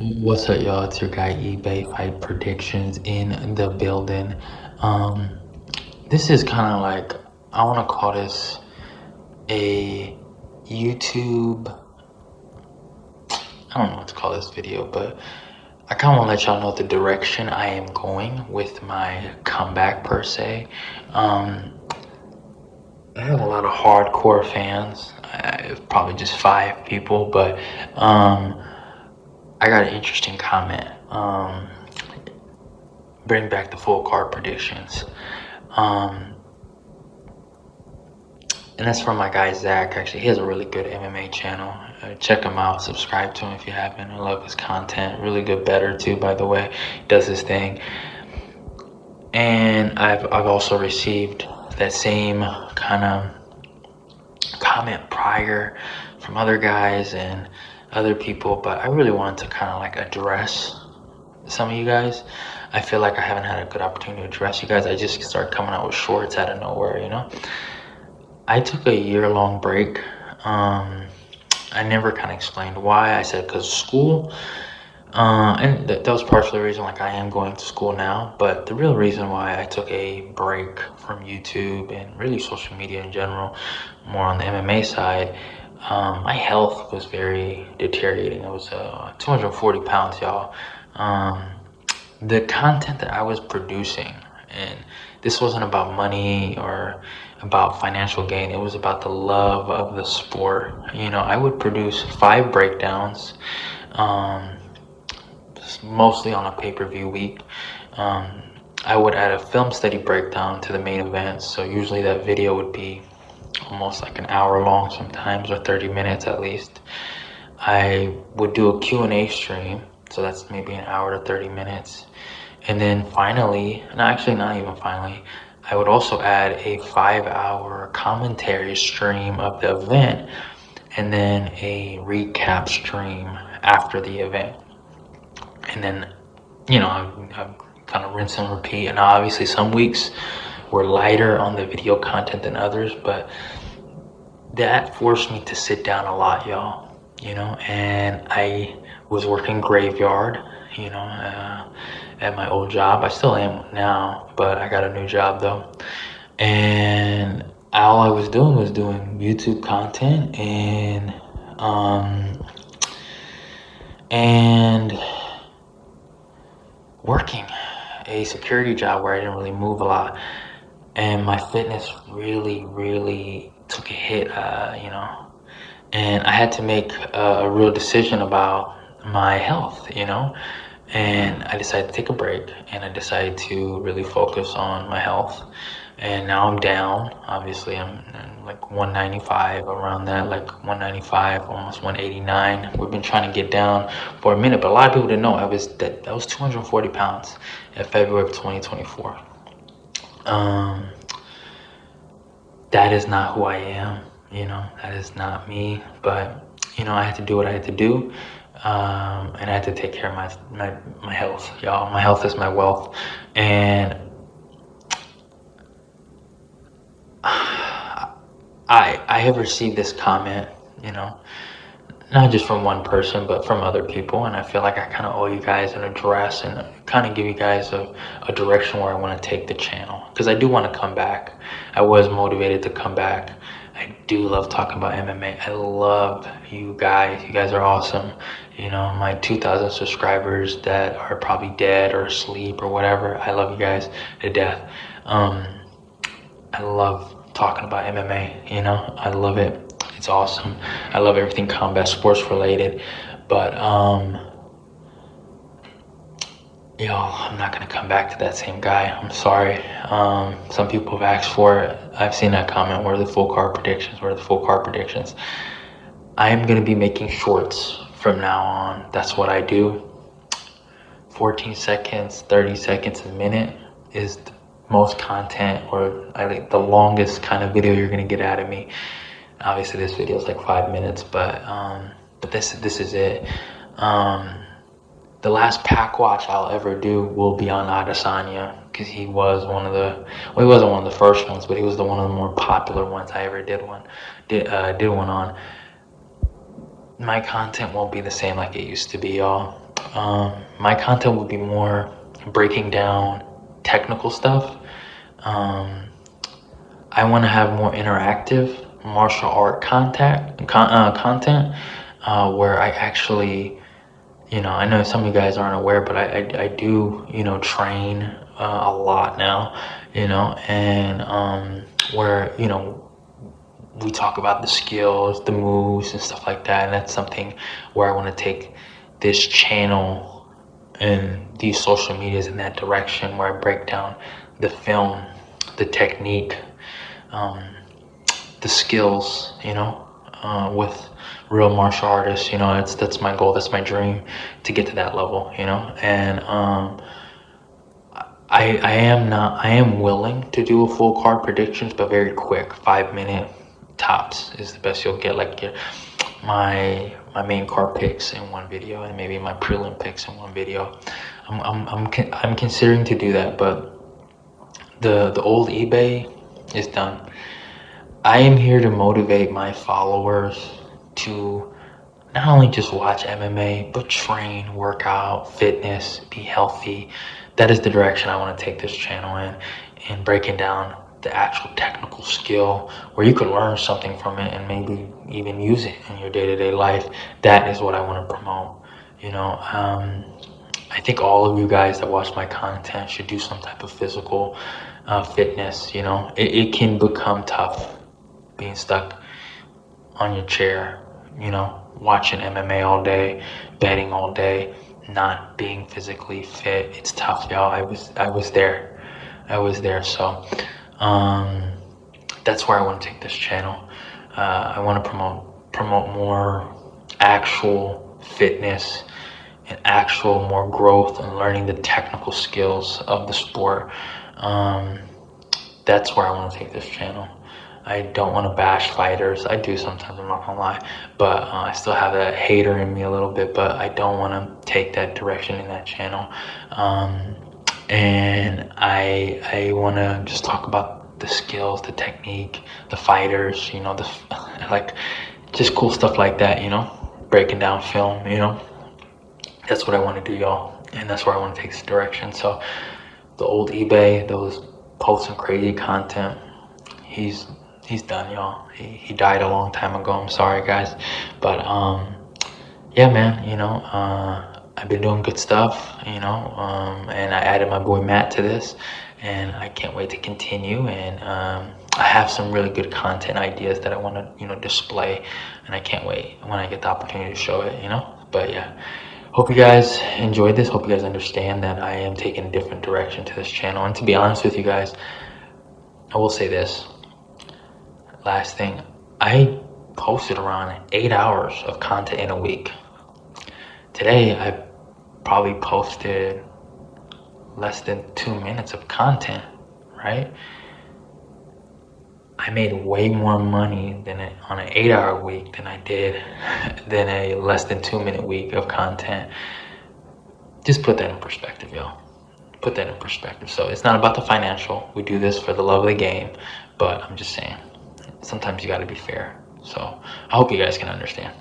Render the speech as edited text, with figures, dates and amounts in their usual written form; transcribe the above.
What's up, y'all? It's your guy eBay Fight Predictions in the building. Um, this is kind of like, I want to call this a YouTube. I don't know what to call this video, but I kind of want to let y'all know the direction I am going with my comeback per se. I have a lot of hardcore fans. Probably just 5 people, but I got an interesting comment. Bring back the full card predictions. And that's from my guy Zach. Actually, he has a really good MMA channel. Check him out. Subscribe to him if you haven't. I love his content. Really good bettor too, by the way. He does his thing. And I've also received that same kind of comment prior from other guys and other people, but I really wanted to kind of like address some of you guys. I feel like I haven't had a good opportunity to address you guys. I just started coming out with shorts out of nowhere, you know. I took a year-long break. I never kind of explained why. I said because school, and that was partially the reason. Like, I am going to school now, but the real reason why I took a break from YouTube and really social media in general, more on the MMA side, my health was very deteriorating. I was 240 pounds, y'all. The content that I was producing, and this wasn't about money or about financial gain, it was about the love of the sport. You know, I would produce 5 breakdowns, mostly on a pay-per-view week. I would add a film study breakdown to the main event, so usually that video would be almost like an hour long sometimes, or 30 minutes at least. I would do a Q&A stream, so that's maybe an hour to 30 minutes. And then finally, no, actually not even finally, I would also add a 5-hour commentary stream of the event, and then a recap stream after the event. And then, you know, I'm kind of rinse and repeat. And obviously some weeks were lighter on the video content than others, but that forced me to sit down a lot, y'all, you know. And I was working graveyard, you know, at my old job. I still am now, but I got a new job though. And all I was doing YouTube content and working a security job where I didn't really move a lot. And my fitness really took a hit, you know. And I had to make a real decision about my health, you know. And I decided to take a break, and I decided to really focus on my health. And now I'm down. Obviously, I'm like 195, around that, like 195, almost 189. We've been trying to get down for a minute, but a lot of people didn't know I was 240 pounds in February of 2024. That is not who I am, you know. That is not me. But you know, I had to do what I had to do. And I had to take care of my health, y'all. My health is my wealth. And I have received this comment, you know, not just from one person, but from other people. And I feel like I kind of owe you guys an address and kind of give you guys a direction where I want to take the channel. Because I do want to come back. I was motivated to come back. I do love talking about MMA. I love you guys. You guys are awesome. You know, my 2,000 subscribers that are probably dead or asleep or whatever, I love you guys to death. I love talking about MMA, you know. I love it. It's awesome. I love everything combat sports related. But y'all, I'm not gonna come back to that same guy. I'm sorry. Some people have asked for it. I've seen that comment. Where are the full card predictions? Where are the full card predictions? I am gonna be making shorts from now on. That's what I do. 14 seconds, 30 seconds a minute is the most content, or I think the longest kind of video you're gonna get out of me. Obviously this video is like 5 minutes, but this is it. The last pack watch I'll ever do will be on Adesanya, because he was one of the, well, he wasn't one of the first ones, but he was one of the more popular ones I ever did one on. My content won't be the same like it used to be, y'all. My content will be more breaking down technical stuff. I want to have more interactive martial art content where I actually, I know some of you guys aren't aware, but I do, train a lot now, and where, we talk about the skills, the moves, and stuff like that. And that's something where I want to take this channel and these social medias in that direction, where I break down the film, the technique, the skills, with real martial artists. That's my goal, that's my dream, to get to that level, and I am willing to do a full card predictions, but very quick, 5 minute tops is the best you'll get. Like my main card picks in one video, and maybe my prelim picks in one video. I'm considering to do that, but the old eBay is done. I am here to motivate my followers to not only just watch MMA, but train, work out, fitness, be healthy. That is the direction I want to take this channel in breaking down the actual technical skill where you can learn something from it and maybe even use it in your day-to-day life. That is what I want to promote. I think all of you guys that watch my content should do some type of physical fitness. It can become tough being stuck on your chair, watching MMA all day, betting all day, not being physically fit. It's tough, y'all. I was there. So that's where I want to take this channel. I want to promote more actual fitness and actual more growth and learning the technical skills of the sport. That's where I want to take this channel. I don't want to bash fighters. I do sometimes, I'm not gonna lie, but I still have that hater in me a little bit, but I don't want to take that direction in that channel. And I want to just talk about the skills, the technique, the fighters, like just cool stuff like that, breaking down film, that's what I want to do, y'all. And that's where I want to take this direction. So the old eBay, those posting crazy content, he's done, y'all. He died a long time ago. I'm sorry, guys, but yeah, man. I've been doing good stuff, and I added my boy Matt to this, and I can't wait to continue. And I have some really good content ideas that I want to display, and I can't wait when I get the opportunity to show it. But yeah. Hope you guys enjoyed this. Hope you guys understand that I am taking a different direction to this channel. And to be honest with you guys, I will say this. Last thing, I posted around 8 hours of content in a week. Today, I probably posted less than 2 minutes of content, right? I made way more money on an 8-hour week than I did than a less than 2-minute week of content. Just put that in perspective, y'all. Put that in perspective. So it's not about the financial. We do this for the love of the game, but I'm just saying, sometimes you got to be fair. So I hope you guys can understand.